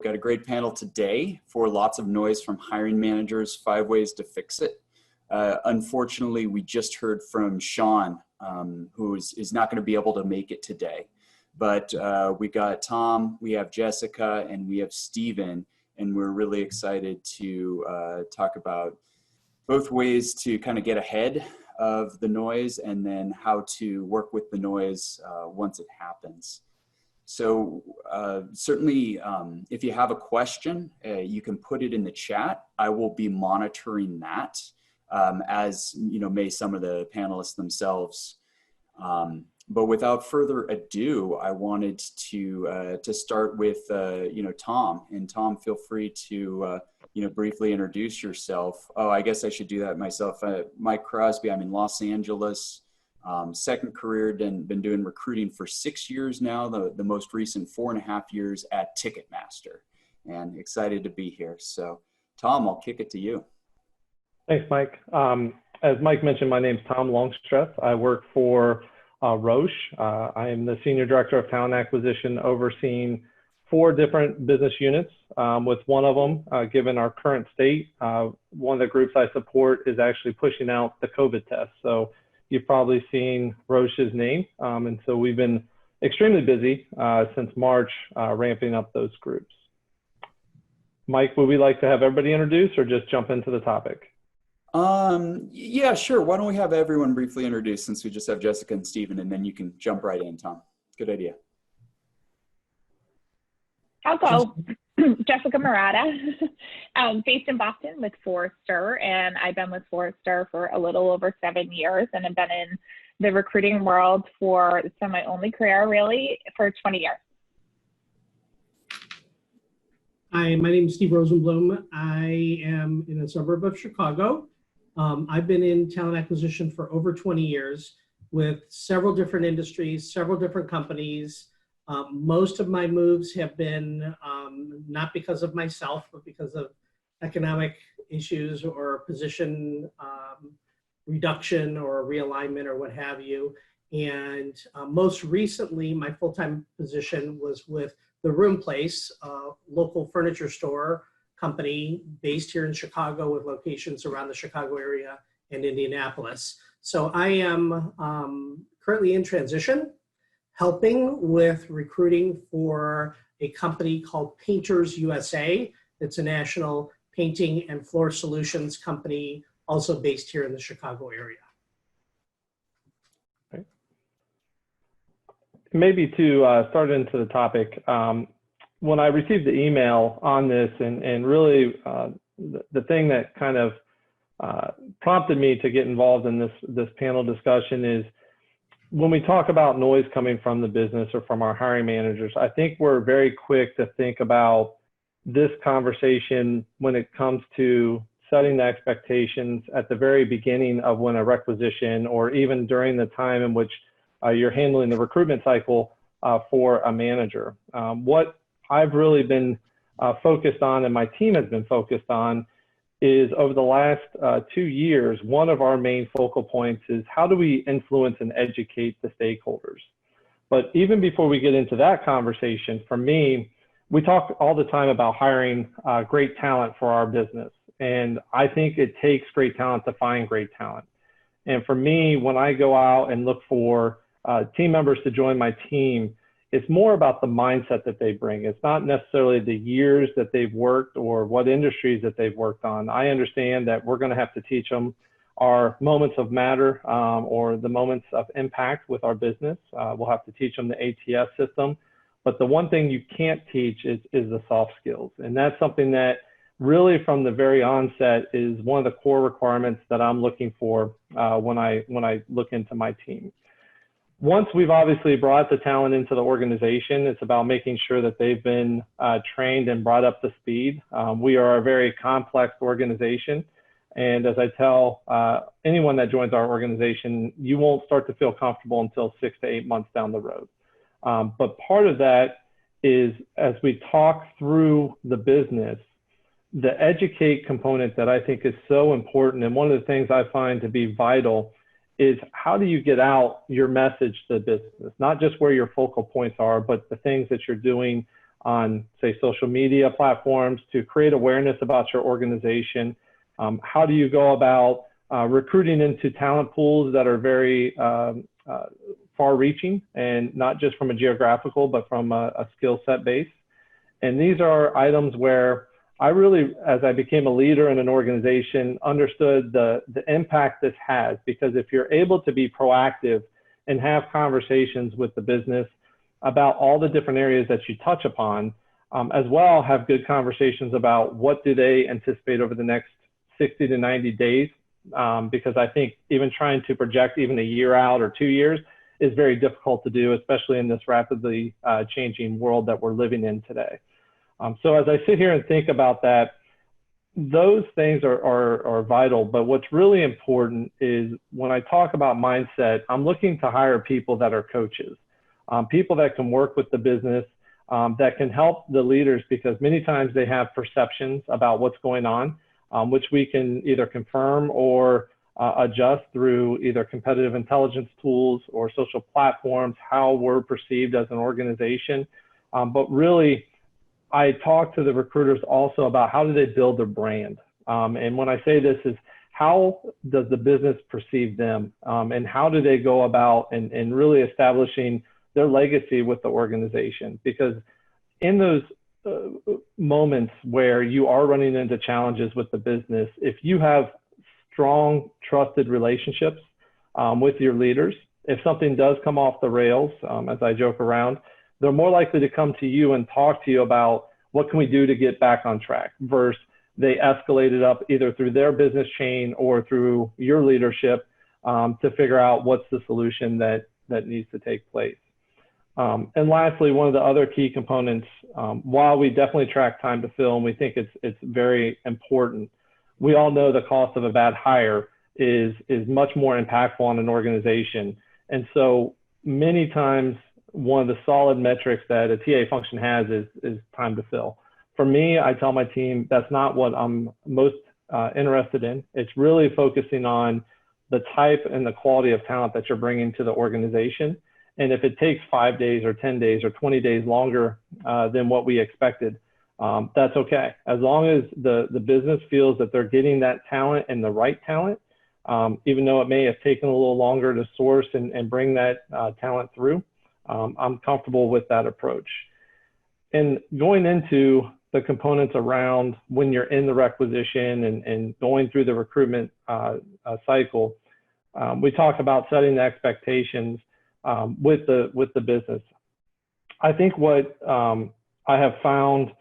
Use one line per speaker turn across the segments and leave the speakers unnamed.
Got a great panel today for lots of noise from hiring managers, 5 ways to fix it. Unfortunately, we just heard from Sean, who is not going to be able to make it today. But we got Tom, we have Jessica, and we have Steven, and we're really excited to talk about both ways to kind of get ahead of the noise and then how to work with the noise once it happens. So certainly, if you have a question, you can put it in the chat. I will be monitoring that, as may some of the panelists themselves. But without further ado, I wanted to start with Tom. And Tom, feel free to briefly introduce yourself. Oh, I guess I should do that myself. Mike Crosby. I'm in Los Angeles. Second career, been doing recruiting for 6 years now, the most recent 4.5 years at Ticketmaster, and excited to be here. So Tom, I'll kick it to you.
Thanks, Mike. As Mike mentioned, my name's Tom Longstreth. I work for Roche. I am the Senior Director of Talent Acquisition, overseeing 4 different business units. With one of them, given our current state, one of the groups I support is actually pushing out the COVID test. So you've probably seen Roche's name. And so we've been extremely busy since March, ramping up those groups. Mike, would we like to have everybody introduced or just jump into the topic?
Yeah, sure. Why don't we have everyone briefly introduced, since we just have Jessica and Steven, and then you can jump right in, Tom. Good idea.
I'll go. Jessica Murata, based in Boston with Forrester, and I've been with Forrester for a little over 7 years, and I've been in the recruiting world for my only career, really, for 20 years.
Hi, my name is Steve Rosenblum. I am in a suburb of Chicago. I've been in talent acquisition for over 20 years with several different industries, several different companies. Most of my moves have been not because of myself, but because of economic issues or position reduction or realignment or what have you. And most recently, my full-time position was with The Room Place, a local furniture store company based here in Chicago with locations around the Chicago area and Indianapolis. So I am currently in transition, helping with recruiting for a company called Painters USA. It's a national painting and floor solutions company, also based here in the Chicago area.
Okay. Maybe to start into the topic, when I received the email on this, and really the thing that kind of prompted me to get involved in this panel discussion is, when we talk about noise coming from the business or from our hiring managers, I think we're very quick to think about this conversation when it comes to setting the expectations at the very beginning of when a requisition, or even during the time in which you're handling the recruitment cycle for a manager. What I've really been focused on, and my team has been focused on, is over the last 2 years, one of our main focal points is how do we influence and educate the stakeholders? But even before we get into that conversation, for me, we talk all the time about hiring great talent for our business. And I think it takes great talent to find great talent. And for me, when I go out and look for team members to join my team, it's more about the mindset that they bring. It's not necessarily the years that they've worked or what industries that they've worked on. I understand that we're going to have to teach them our moments of matter or the moments of impact with our business. We'll have to teach them the ATS system. But the one thing you can't teach is the soft skills. And that's something that really from the very onset is one of the core requirements that I'm looking for when I look into my team. Once we've obviously brought the talent into the organization, it's about making sure that they've been trained and brought up to speed. We are a very complex organization. And as I tell anyone that joins our organization, you won't start to feel comfortable until 6 to 8 months down the road. But part of that is, as we talk through the business, the educate component that I think is so important, and one of the things I find to be vital, is how do you get out your message to the business, not just where your focal points are, but the things that you're doing on, say, social media platforms to create awareness about your organization? How do you go about recruiting into talent pools that are very far-reaching, and not just from a geographical, but from a skill set base? And these are items where I really, as I became a leader in an organization, understood the impact this has, because if you're able to be proactive and have conversations with the business about all the different areas that you touch upon, as well have good conversations about what do they anticipate over the next 60 to 90 days, because I think even trying to project even a year out or 2 years is very difficult to do, especially in this rapidly changing world that we're living in today. So as I sit here and think about that, those things are vital, but what's really important is when I talk about mindset, I'm looking to hire people that are coaches, people that can work with the business, that can help the leaders, because many times they have perceptions about what's going on, which we can either confirm or adjust through either competitive intelligence tools or social platforms, how we're perceived as an organization. But really, I talk to the recruiters also about how do they build their brand. And when I say this is how does the business perceive them, and how do they go about and really establishing their legacy with the organization? Because in those moments where you are running into challenges with the business, if you have strong, trusted relationships with your leaders, if something does come off the rails, as I joke around, they're more likely to come to you and talk to you about what can we do to get back on track, versus they escalate it up either through their business chain or through your leadership to figure out what's the solution that needs to take place. And lastly, one of the other key components, while we definitely track time to fill and we think it's very important, we all know the cost of a bad hire is much more impactful on an organization. And so many times, one of the solid metrics that a TA function has is time to fill. For me, I tell my team that's not what I'm most interested in. It's really focusing on the type and the quality of talent that you're bringing to the organization. And if it takes 5 days or 10 days or 20 days longer than what we expected, that's okay. As long as the business feels that they're getting that talent and the right talent, even though it may have taken a little longer to source and bring that talent through, I'm comfortable with that approach. And going into the components around when you're in the requisition and going through the recruitment cycle, we talk about setting the expectations with the business. I think what I have found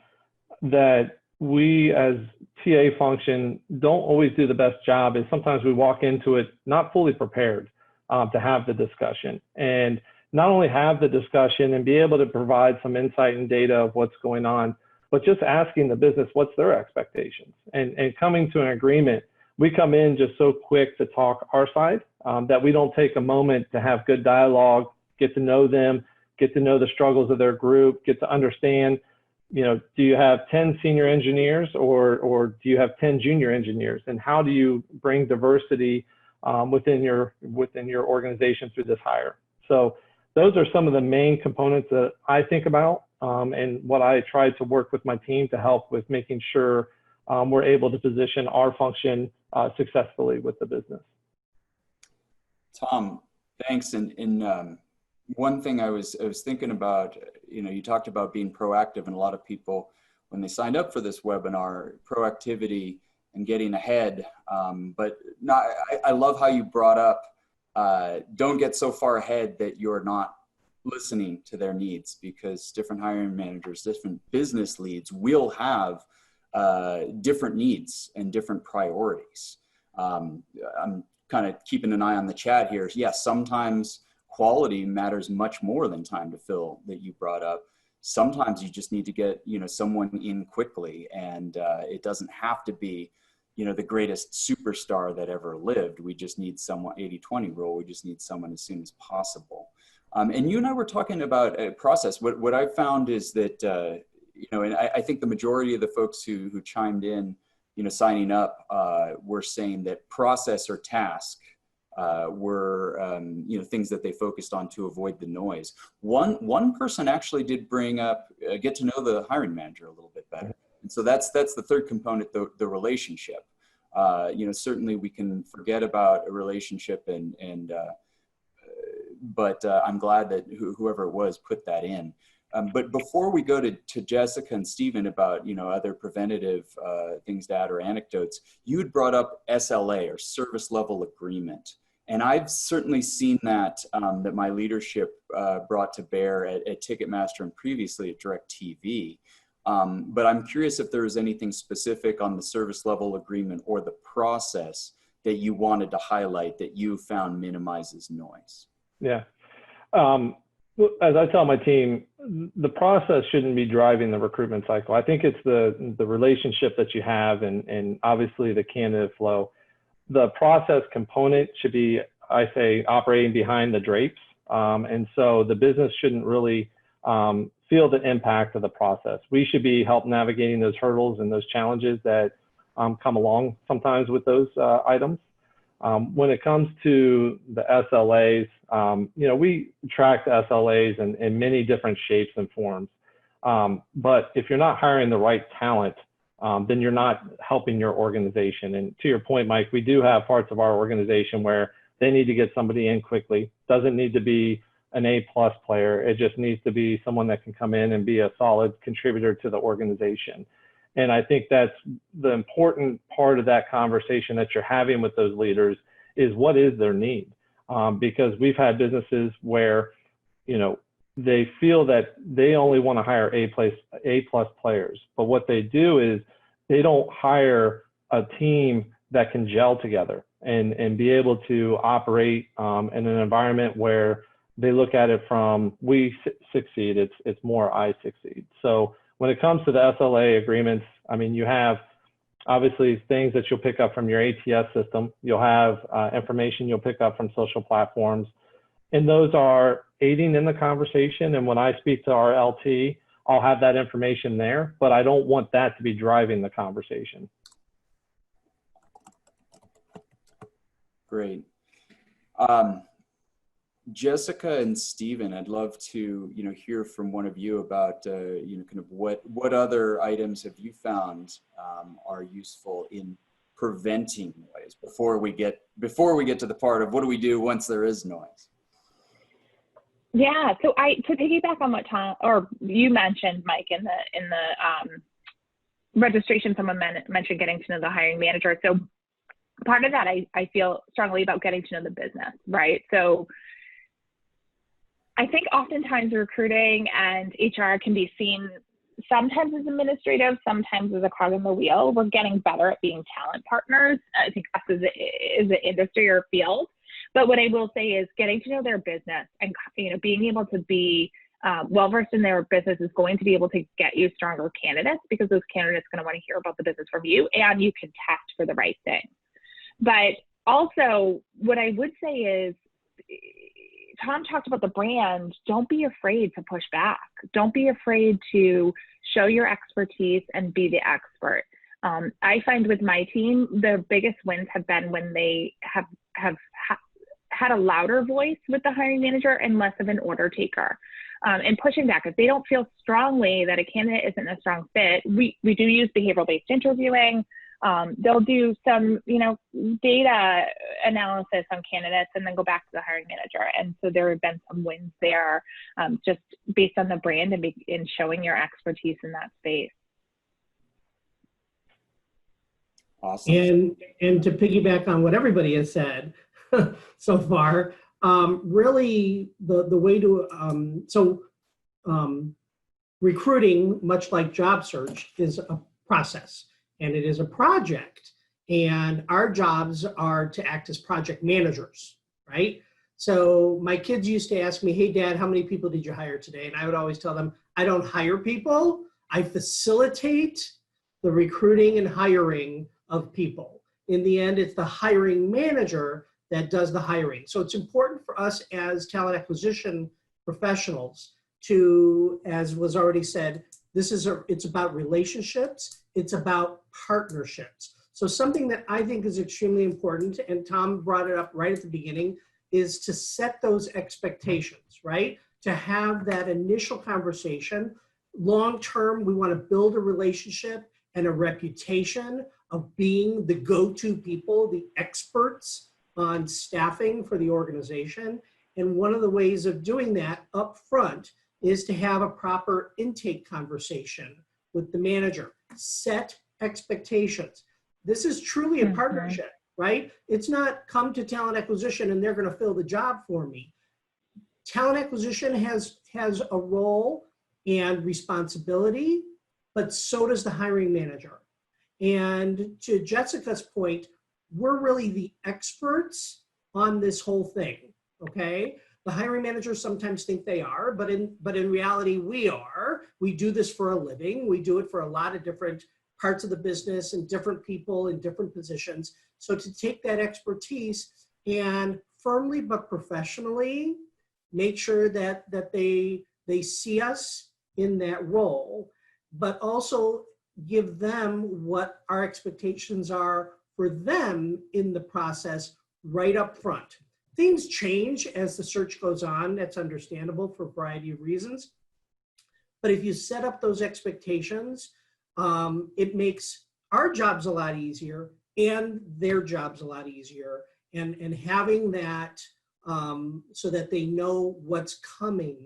that we as TA function don't always do the best job is sometimes we walk into it not fully prepared to have the discussion, and not only have the discussion and be able to provide some insight and data of what's going on, but just asking the business what's their expectations and coming to an agreement. We come in just so quick to talk our side that we don't take a moment to have good dialogue, get to know them, get to know the struggles of their group, get to understand, you know, do you have 10 senior engineers or do you have 10 junior engineers? And how do you bring diversity within your organization through this hire? So those are some of the main components that I think about and what I try to work with my team to help with making sure we're able to position our function successfully with the business.
Tom, thanks. And one thing I was thinking about, you know, you talked about being proactive, and a lot of people, when they signed up for this webinar, proactivity and getting ahead, but not, I love how you brought up, don't get so far ahead that you're not listening to their needs, because different hiring managers, different business leads will have different needs and different priorities. I'm kind of keeping an eye on the chat here. Yes, sometimes quality matters much more than time to fill, that you brought up. Sometimes you just need to get, you know, someone in quickly, and it doesn't have to be, you know, the greatest superstar that ever lived. We just need someone, 80-20 rule. We just need someone as soon as possible. And you and I were talking about a process. What I found is that, you know, and I think the majority of the folks who chimed in, you know, signing up, were saying that process or task were things that they focused on to avoid the noise. One person actually did bring up get to know the hiring manager a little bit better, and so that's the third component, the relationship. Certainly we can forget about a relationship, but I'm glad that whoever it was put that in. But before we go to Jessica and Stephen about, other preventative things to add or anecdotes, you had brought up SLA, or service level agreement. And I've certainly seen that, that my leadership brought to bear at Ticketmaster and previously at DirecTV. But I'm curious if there was anything specific on the service level agreement or the process that you wanted to highlight that you found minimizes noise.
Yeah. As I tell my team, the process shouldn't be driving the recruitment cycle. I think it's the relationship that you have and obviously the candidate flow. The process component should be, I say, operating behind the drapes. And so the business shouldn't really feel the impact of the process. We should be help navigating those hurdles and those challenges that come along sometimes with those items. When it comes to the SLAs, we track the SLAs in many different shapes and forms. But if you're not hiring the right talent, then you're not helping your organization. And to your point, Mike, we do have parts of our organization where they need to get somebody in quickly. Doesn't need to be an A+ player. It just needs to be someone that can come in and be a solid contributor to the organization. And I think that's the important part of that conversation that you're having with those leaders is what is their need? Because we've had businesses where, they feel that they only want to hire A+ players. But what they do is they don't hire a team that can gel together and be able to operate in an environment where they look at it from we succeed, it's more I succeed. So when it comes to the SLA agreements, I mean, you have obviously things that you'll pick up from your ATS system. You'll have information you'll pick up from social platforms. And those are aiding in the conversation. And when I speak to our LT, I'll have that information there, but I don't want that to be driving the conversation.
Great. Jessica and Stephen, I'd love to, hear from one of you about, kind of what other items have you found are useful in preventing noise before we get to the part of what do we do once there is noise.
Yeah, so to piggyback on what Tom or you mentioned, Mike, in the registration, someone mentioned getting to know the hiring manager. So part of that, I feel strongly about getting to know the business, right? So I think oftentimes recruiting and HR can be seen sometimes as administrative, sometimes as a cog in the wheel. We're getting better at being talent partners, I think, us as an industry or field. But what I will say is getting to know their business and being able to be well-versed in their business is going to be able to get you stronger candidates, because those candidates are going to want to hear about the business from you, and you can test for the right thing. But also what I would say is, Tom talked about the brand. Don't be afraid to push back. Don't be afraid to show your expertise and be the expert. I find with my team, the biggest wins have been when they have had a louder voice with the hiring manager and less of an order taker. And pushing back. If they don't feel strongly that a candidate isn't a strong fit, we do use behavioral-based interviewing. They'll do some, data analysis on candidates and then go back to the hiring manager. And so there have been some wins there, just based on the brand and in showing your expertise in that space.
Awesome.
And to piggyback on what everybody has said so far, really the way to, recruiting, much like job search, is a process and it is a project. And our jobs are to act as project managers, right? So my kids used to ask me, hey, Dad, how many people did you hire today? And I would always tell them, I don't hire people. I facilitate the recruiting and hiring of people. In the end, it's the hiring manager that does the hiring. So it's important for us as talent acquisition professionals to, as was already said, it's about relationships. It's about partnerships. So something that I think is extremely important, and Tom brought it up right at the beginning, is to set those expectations, right? To have that initial conversation. Long term, we want to build a relationship and a reputation of being the go-to people, the experts on staffing for the organization. And one of the ways of doing that up front is to have a proper intake conversation with the manager. Set expectations. This is truly a partnership, right? It's not come to talent acquisition and they're going to fill the job for me. Talent acquisition has a role and responsibility, but so does the hiring manager. And to Jessica's point, we're really the experts on this whole thing, okay? The hiring managers sometimes think they are, but in reality, we are. We do this for a living. We do it for a lot of different parts of the business and different people in different positions. So to take that expertise and firmly but professionally make sure that they see us in that role, but also give them what our expectations are for them in the process right up front. Things change as the search goes on. That's understandable for a variety of reasons. But if you set up those expectations, it makes our jobs a lot easier and their jobs a lot easier. And having that so that they know what's coming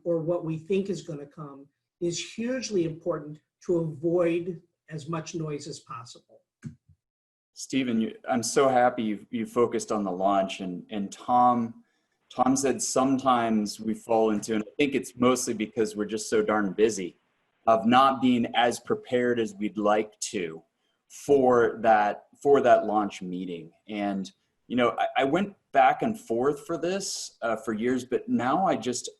or what we think is going to come is hugely important to avoid as much noise as possible.
Stephen, I'm so happy you focused on the launch, and Tom said sometimes we fall into, and I think it's mostly because we're just so darn busy, of not being as prepared as we'd like to for that launch meeting. And I went back and forth for this for years, but now I just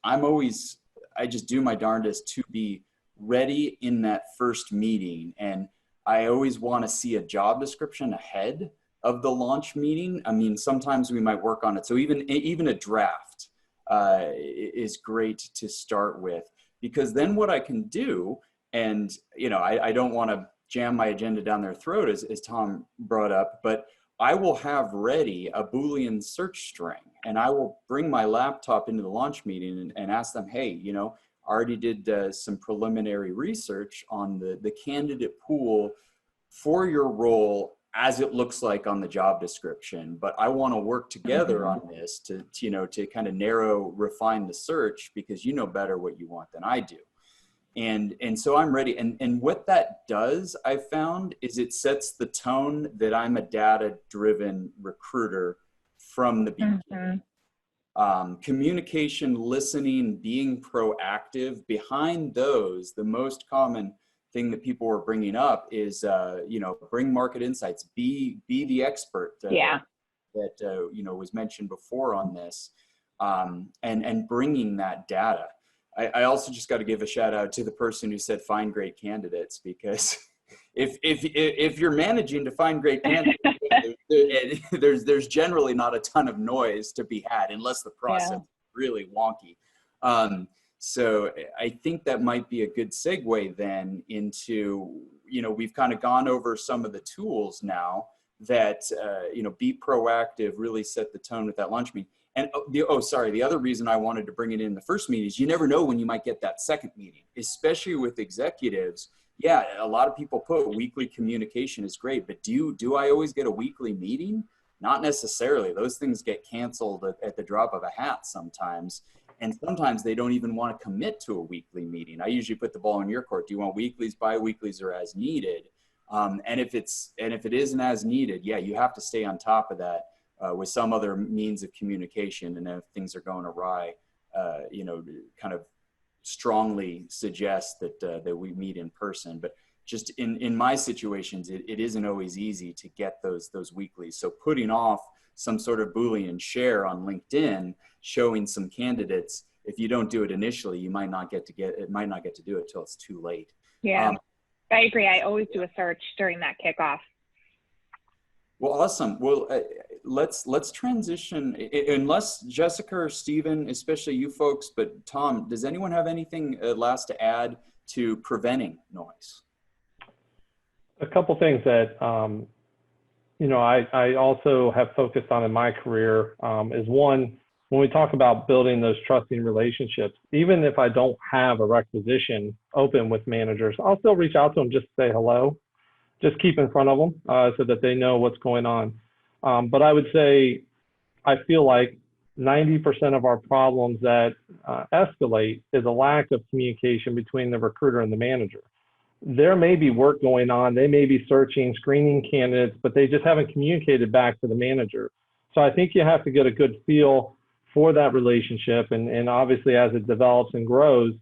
do my darndest to be ready in that first meeting. And I always want to see a job description ahead of the launch meeting. I mean, sometimes we might work on it. So even a draft is great to start with, because then what I can do, and I don't want to jam my agenda down their throat as Tom brought up, but I will have ready a Boolean search string, and I will bring my laptop into the launch meeting and ask them, hey, I already did some preliminary research on the candidate pool for your role as it looks like on the job description, but I want to work together on this to kind of refine the search, because you know better what you want than I do. And so I'm ready. And what that does, I found, is it sets the tone that I'm a data-driven recruiter from the beginning. Communication, listening, being proactive. Behind those, the most common thing that people were bringing up is, bring market insights, be the expert that was mentioned before on this, and bringing that data. I also just got to give a shout out to the person who said find great candidates, because if you're managing to find great candidates, there's generally not a ton of noise to be had unless the process is really wonky. So I think that might be a good segue then into, we've kind of gone over some of the tools now that, be proactive, really set the tone with that launch meeting. And the other reason I wanted to bring it in the first meeting is you never know when you might get that second meeting, especially with executives. Yeah, a lot of people put weekly communication is great, but do I always get a weekly meeting? Not necessarily. Those things get canceled at the drop of a hat sometimes. And sometimes they don't even want to commit to a weekly meeting. I usually put the ball in your court. Do you want weeklies, bi-weeklies, or as needed? And if it isn't as needed, you have to stay on top of that with some other means of communication. And if things are going awry, kind of strongly suggest that we meet in person. But just in my situations, it isn't always easy to get those weeklies. So putting off some sort of Boolean share on LinkedIn, showing some candidates, if you don't do it initially, you might not get to do it till it's too late.
Yeah, I agree. I always do a search during that kickoff.
Well, awesome. Well, let's transition, unless Jessica or Stephen, especially you folks, but Tom, does anyone have anything last to add to preventing noise?
A couple things that I also have focused on in my career is one, when we talk about building those trusting relationships, even if I don't have a requisition open with managers, I'll still reach out to them just to say hello, just keep in front of them so that they know what's going on. But I would say, I feel like 90% of our problems that escalate is a lack of communication between the recruiter and the manager. There may be work going on, they may be searching, screening candidates, but they just haven't communicated back to the manager. So I think you have to get a good feel for that relationship. And obviously as it develops and grows,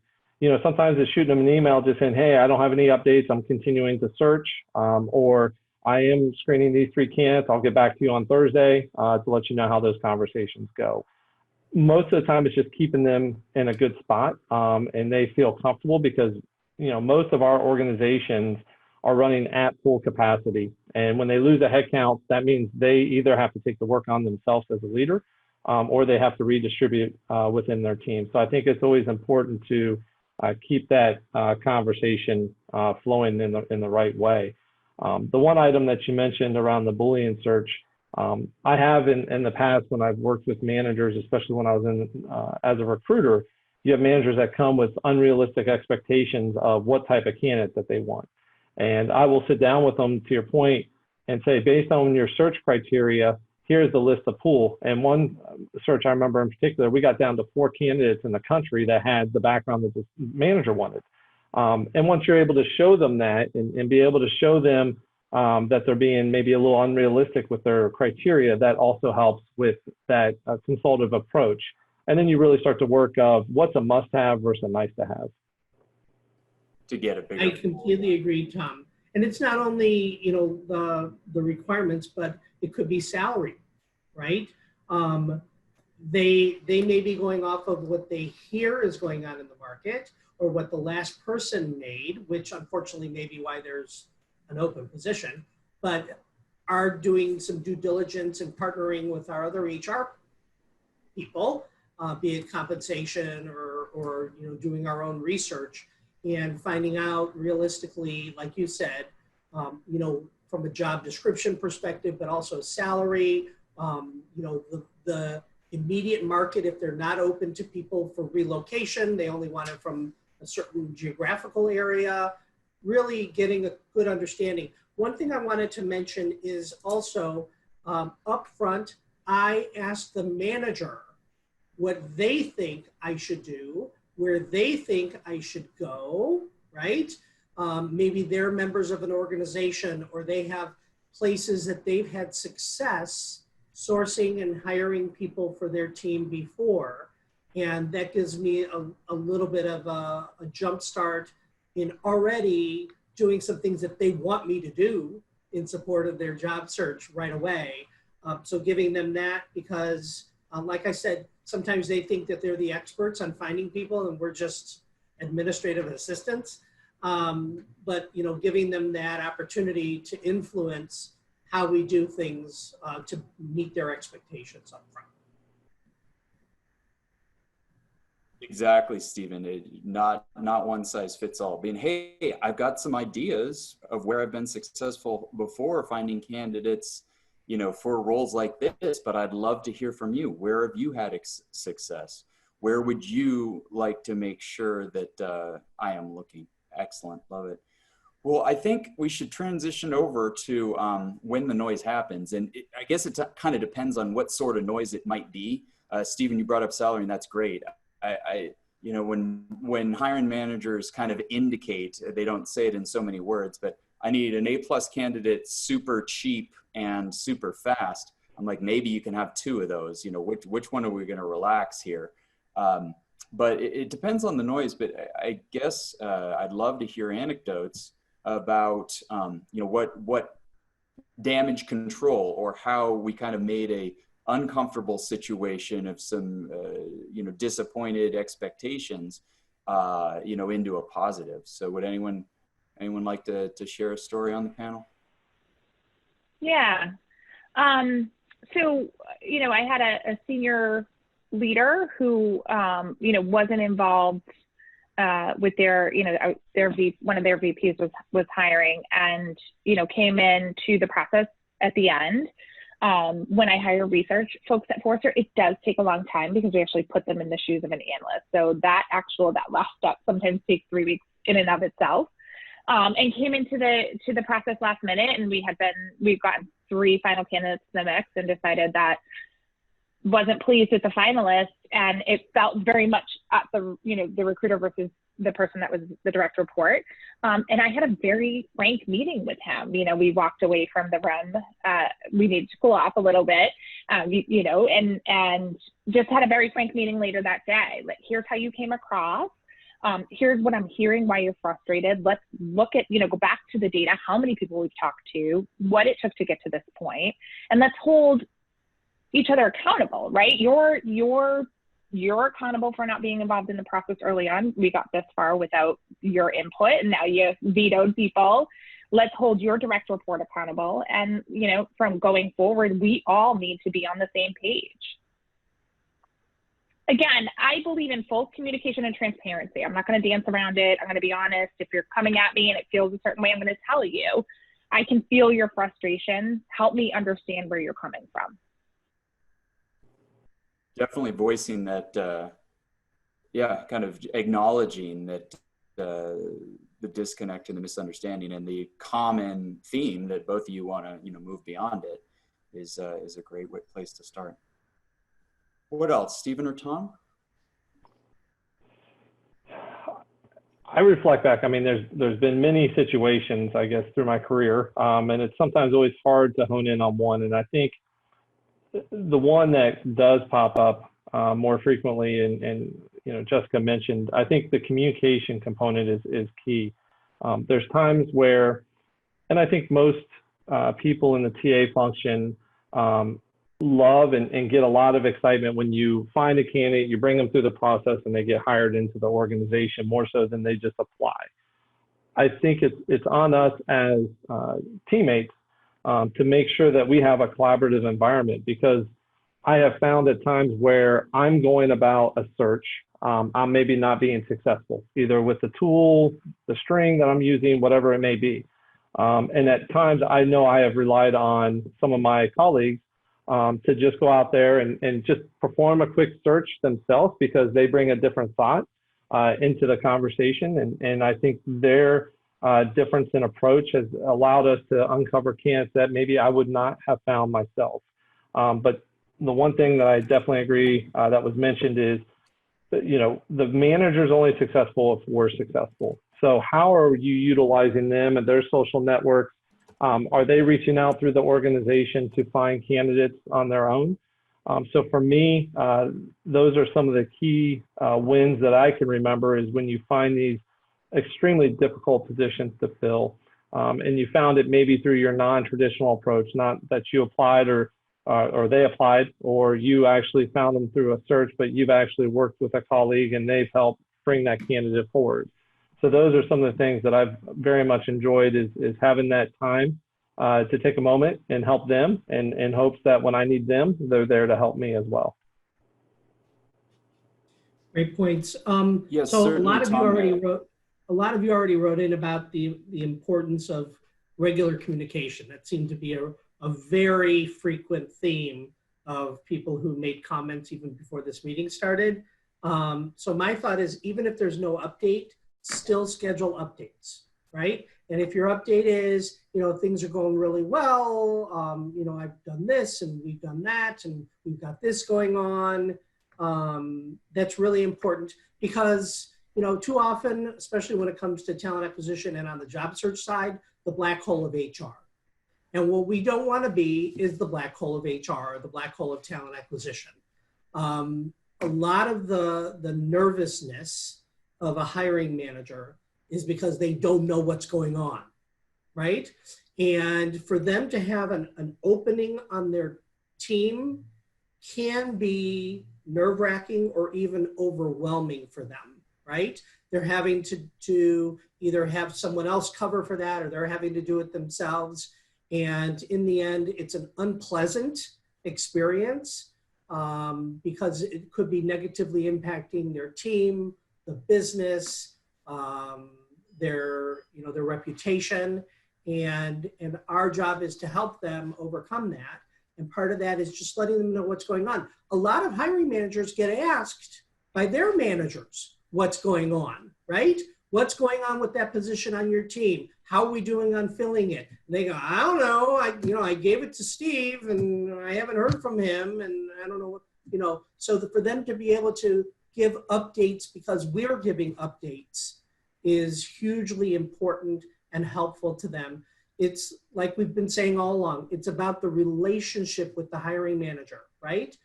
sometimes it's shooting them an email just saying, hey, I don't have any updates, I'm continuing to search, or I am screening these 3 candidates, I'll get back to you on Thursday to let you know how those conversations go. Most of the time it's just keeping them in a good spot and they feel comfortable because most of our organizations are running at full capacity. And when they lose a headcount, that means they either have to take the work on themselves as a leader or they have to redistribute within their team. So I think it's always important to keep that conversation flowing in the right way. The one item that you mentioned around the Boolean search, I have in the past when I've worked with managers, especially when I was as a recruiter, you have managers that come with unrealistic expectations of what type of candidate that they want. And I will sit down with them, to your point, and say, based on your search criteria, here's the list of pool. And one search I remember in particular, we got down to 4 candidates in the country that had the background that the manager wanted. And once you're able to show them that and be able to show them that they're being maybe a little unrealistic with their criteria, that also helps with that consultative approach. And then you really start to work of what's a must-have versus a nice-to-have.
To get a bigger.
I completely agree, Tom. And it's not only the requirements, but it could be salary, right? They may be going off of what they hear is going on in the market or what the last person made, which unfortunately may be why there's an open position, but are doing some due diligence and partnering with our other HR people, be it compensation or doing our own research and finding out realistically, like you said, from a job description perspective, but also salary, the immediate market, if they're not open to people for relocation, they only want it from a certain geographical area, really getting a good understanding. One thing I wanted to mention is also upfront, I asked the manager what they think I should do, where they think I should go, right? Maybe they're members of an organization or they have places that they've had success sourcing and hiring people for their team before. And that gives me a little bit of a jump start in already doing some things that they want me to do in support of their job search right away. So giving them that because, like I said, sometimes they think that they're the experts on finding people and we're just administrative assistants. But giving them that opportunity to influence how we do things to meet their expectations up front.
Exactly, Stephen. Not one size fits all. Being, hey, I've got some ideas of where I've been successful before finding candidates, for roles like this, but I'd love to hear from you. Where have you had success? Where would you like to make sure that I am looking? Excellent, love it. Well, I think we should transition over to when the noise happens. And I guess it kind of depends on what sort of noise it might be. Stephen, you brought up salary, and that's great. When hiring managers kind of indicate, they don't say it in so many words, but I need an A+ candidate, super cheap and super fast. I'm like, maybe you can have 2 of those, which one are we going to relax here? But it depends on the noise, but I guess I'd love to hear anecdotes about, what damage control or how we kind of made a uncomfortable situation of some, disappointed expectations, into a positive. So would anyone like to share a story on the panel?
Yeah. So, I had a senior leader who, wasn't involved with their, one of their VPs was hiring, and, came in to the process at the end. When I hire research folks at Forrester, it does take a long time because we actually put them in the shoes of an analyst. So that last step sometimes takes 3 weeks in and of itself. And came into the process last minute, and we've gotten 3 final candidates in the mix, and decided that wasn't pleased with the finalists, and it felt very much at the recruiter versus the person that was the direct report. And I had a very frank meeting with him. We walked away from the room. We needed to cool off a little bit, and just had a very frank meeting later that day. Like, here's how you came across. Here's what I'm hearing, why you're frustrated. Let's look at, go back to the data, how many people we've talked to, what it took to get to this point, and let's hold each other accountable, right? You're accountable for not being involved in the process early on. We got this far without your input, and now you vetoed people. Let's hold your direct report accountable. And, from going forward, we all need to be on the same page. Again, I believe in full communication and transparency. I'm not going to dance around it. I'm going to be honest. If you're coming at me and it feels a certain way, I'm going to tell you. I can feel your frustration. Help me understand where you're coming from.
Definitely voicing that, kind of acknowledging that the disconnect and the misunderstanding, and the common theme that both of you want to, move beyond it is a great place to start. What else, Stephen or Tom?
I reflect back. I mean, there's been many situations, I guess, through my career, and it's sometimes always hard to hone in on one. And I think the one that does pop up more frequently, and Jessica mentioned, I think the communication component is key. There's times where, and I think most people in the TA function love and get a lot of excitement when you find a candidate, you bring them through the process, and they get hired into the organization more so than they just apply. I think it's on us as teammates to make sure that we have a collaborative environment, because I have found at times where I'm going about a search, I'm maybe not being successful, either with the tool, the string that I'm using, whatever it may be. And at times I know I have relied on some of my colleagues to just go out there and just perform a quick search themselves, because they bring a different thought into the conversation. And I think their difference in approach has allowed us to uncover candidates that maybe I would not have found myself. But the one thing that I definitely agree that was mentioned is that, the manager's only successful if we're successful. So how are you utilizing them and their social networks? Are they reaching out through the organization to find candidates on their own? So for me, those are some of the key wins that I can remember, is when you find these extremely difficult positions to fill, and you found it maybe through your non-traditional approach, not that you applied or they applied, or you actually found them through a search, but you've actually worked with a colleague and they've helped bring that candidate forward. So those are some of the things that I've very much enjoyed, is having that time to take a moment and help them, and in hopes that when I need them, they're there to help me as well.
Great points.
Yes,
so
certainly,
a lot of
Tom,
you already wrote in about the importance of regular communication. That seemed to be a very frequent theme of people who made comments even before this meeting started. So my thought is, even if there's no update, still schedule updates, right? And if your update is, things are going really well, I've done this and we've done that and we've got this going on, that's really important, because, too often, especially when it comes to talent acquisition and on the job search side, the black hole of HR. And what we don't want to be is the black hole of HR, or the black hole of talent acquisition. A lot of the nervousness of a hiring manager is because they don't know what's going on, right? And for them to have an opening on their team can be nerve-wracking or even overwhelming for them, right? They're having to either have someone else cover for that, or they're having to do it themselves. And in the end, it's an unpleasant experience because it could be negatively impacting their team, the business, their reputation, and our job is to help them overcome that. And part of that is just letting them know what's going on. A lot of hiring managers get asked by their managers what's going on, right? What's going on with that position on your team? How are we doing on filling it? And they go, I don't know. I gave it to Steve and I haven't heard from him, and I don't know what, so for them to be able to give updates because we're giving updates is hugely important and helpful to them. It's like we've been saying all along, it's about the relationship with the hiring manager, right?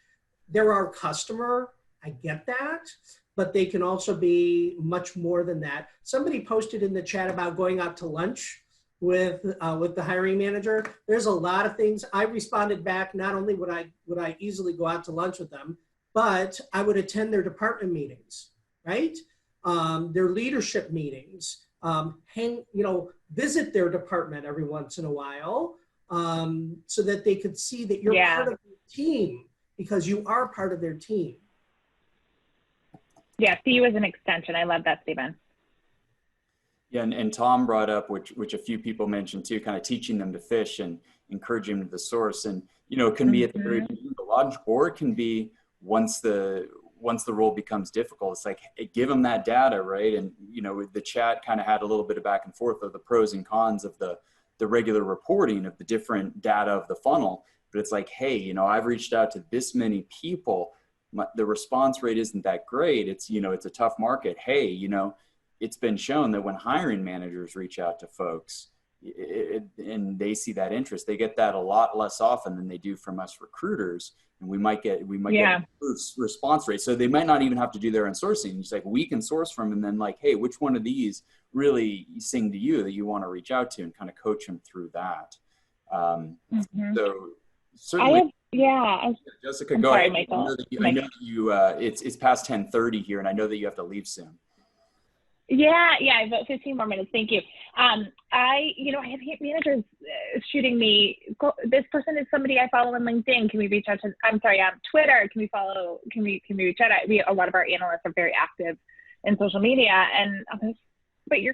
They're our customer, I get that, but they can also be much more than that. Somebody posted in the chat about going out to lunch with the hiring manager. There's a lot of things. I responded back, not only would I easily go out to lunch with them, but I would attend their department meetings, right? Their leadership meetings, visit their department every once in a while, so that they could see that you're part of their team, because you are part of their team.
Yeah, see you as an extension. I love that, Stephen.
Yeah, and Tom brought up, which a few people mentioned too, kind of teaching them to fish and encouraging them to source. And, it can be at the very beginning of the lodge, or it can be once the role becomes difficult. It's like, hey, give them that data, right? And, the chat kind of had a little bit of back and forth of the pros and cons of the regular reporting of the different data of the funnel. But it's like, hey, I've reached out to this many people. The response rate isn't that great. It's, it's a tough market. Hey, it's been shown that when hiring managers reach out to folks and they see that interest, they get that a lot less often than they do from us recruiters. And we might get response rate. So they might not even have to do their own sourcing. It's like, we can source from, and then like, hey, which one of these really sing to you that you want to reach out to, and kind of coach them through that. So certainly, Jessica, go ahead.
Michael.
I know that you it's past 10:30 here, and I know that you have to leave soon.
Yeah, about 15 more minutes. Thank you. I have managers shooting me. This person is somebody I follow on LinkedIn. Can we reach out to? I'm sorry, on Twitter. Can we follow? Can we reach out? A lot of our analysts are very active in social media, and but you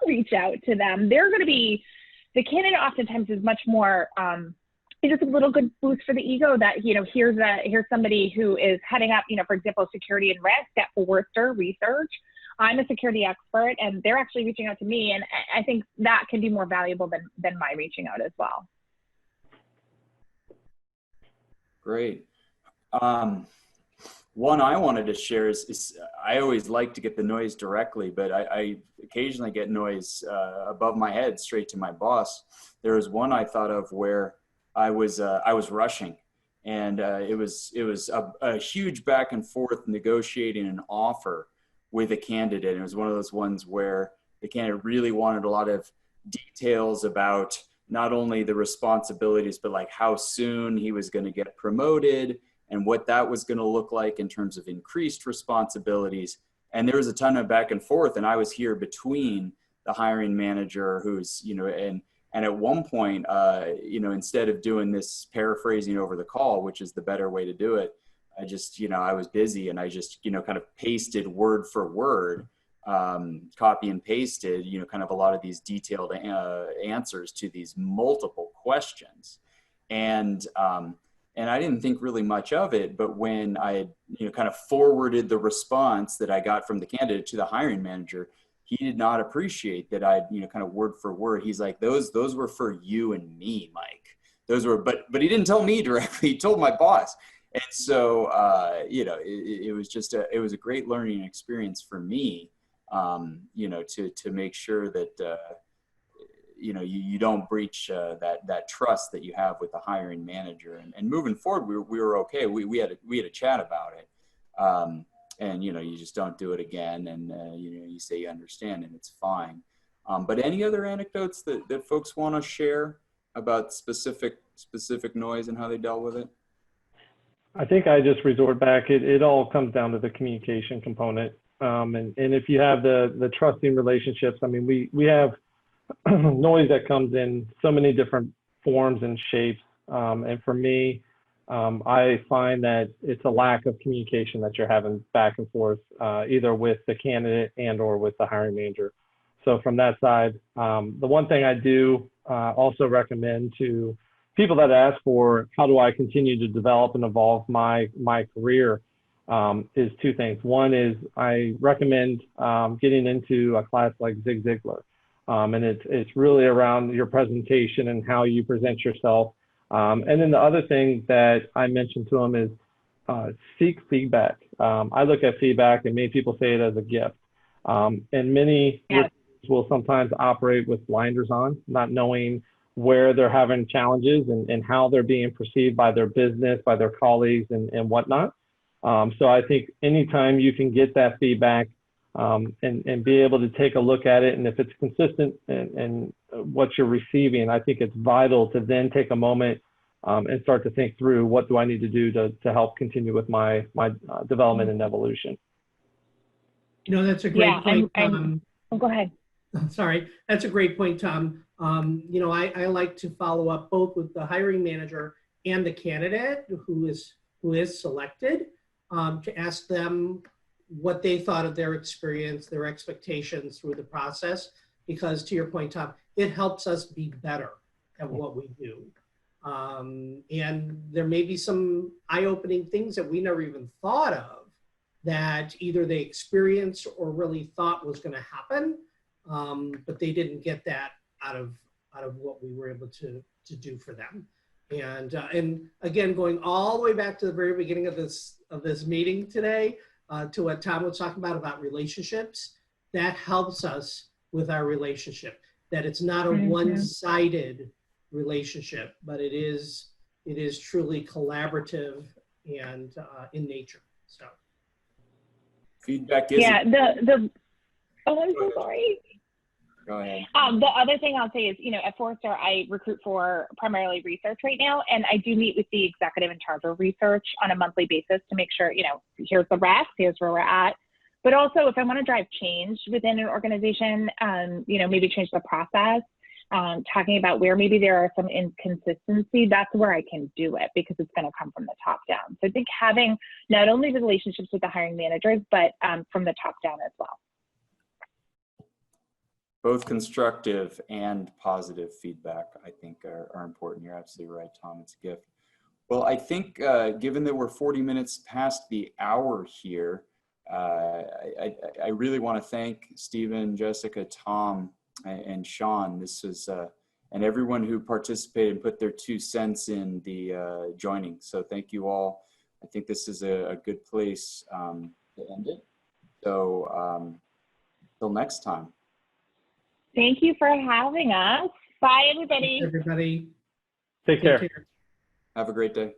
reach out to them. They're going to be the candidate. Oftentimes is much more. It's just a little good boost for the ego that, here's somebody who is heading up, for example, security and risk at Forrester Research. I'm a security expert, and they're actually reaching out to me. And I think that can be more valuable than my reaching out as well.
Great. One I wanted to share is I always like to get the noise directly, but I occasionally get noise above my head straight to my boss. There was one I thought of where I was rushing, and it was a huge back and forth negotiating an offer with a candidate. And it was one of those ones where the candidate really wanted a lot of details about not only the responsibilities, but like how soon he was going to get promoted and what that was going to look like in terms of increased responsibilities. And there was a ton of back and forth, and I was here between the hiring manager who's, and at one point, instead of doing this paraphrasing over the call, which is the better way to do it, I just, I was busy, and I just, kind of pasted word for word, copy and pasted, kind of a lot of these detailed answers to these multiple questions. And I didn't think really much of it, but when I, kind of forwarded the response that I got from the candidate to the hiring manager, he did not appreciate that I, kind of word for word. He's like, those were for you and me, Mike. Those were, but he didn't tell me directly. He told my boss. And so, it was just it was a great learning experience for me, to make sure that, you don't breach that trust that you have with the hiring manager. And moving forward, we were okay. We had a chat about it. And, you just don't do it again. And, you say you understand, and it's fine. But any other anecdotes that folks want to share about specific noise and how they dealt with it?
I think I just resort back. It all comes down to the communication component. And if you have the trusting relationships, I mean, we have noise that comes in so many different forms and shapes. And for me, I find that it's a lack of communication that you're having back and forth, either with the candidate and or with the hiring manager. So from that side, the one thing I do also recommend to people that ask for how do I continue to develop and evolve my career is two things. One is I recommend getting into a class like Zig Ziglar. And it's really around your presentation and how you present yourself. And then the other thing that I mentioned to them is seek feedback. I look at feedback, and many people say it as a gift. And many will sometimes operate with blinders on, not knowing where they're having challenges and how they're being perceived by their business, by their colleagues, and whatnot. So I think anytime you can get that feedback and be able to take a look at it, and if it's consistent in what you're receiving, I think it's vital to then take a moment and start to think through what do I need to do to help continue with my development and evolution.
You know, that's a great point.
Oh, go ahead.
Sorry, that's a great point, Tom. You know, I like to follow up both with the hiring manager and the candidate who is selected to ask them what they thought of their experience, their expectations through the process, because to your point, Tom, it helps us be better at what we do. And there may be some eye-opening things that we never even thought of that either they experienced or really thought was going to happen, but they didn't get that out of what we were able to do for them. And again, going all the way back to the very beginning of this meeting today, to what Tom was talking about relationships, that helps us with our relationship. That it's not a one-sided relationship, but it is truly collaborative and in nature. So
feedback is
oh, I'm so sorry.
Go ahead.
The other thing I'll say is, you know, at Forrester, I recruit for primarily research right now, and I do meet with the executive in charge of research on a monthly basis to make sure, you know, here's the rest, here's where we're at. But also, if I want to drive change within an organization, you know, maybe change the process, talking about where maybe there are some inconsistency, that's where I can do it because it's going to come from the top down. So I think having not only the relationships with the hiring managers, but from the top down as well.
Both constructive and positive feedback, I think, are important. You're absolutely right, Tom. It's a gift. Well, I think given that we're 40 minutes past the hour here, I really want to thank Stephen, Jessica, Tom, and Sean. This is and everyone who participated and put their 2 cents in the joining. So thank you all. I think this is a good place to end it. So till next time.
Thank you for having us. Bye, everybody.
Everybody.
Take care.
Have a great day.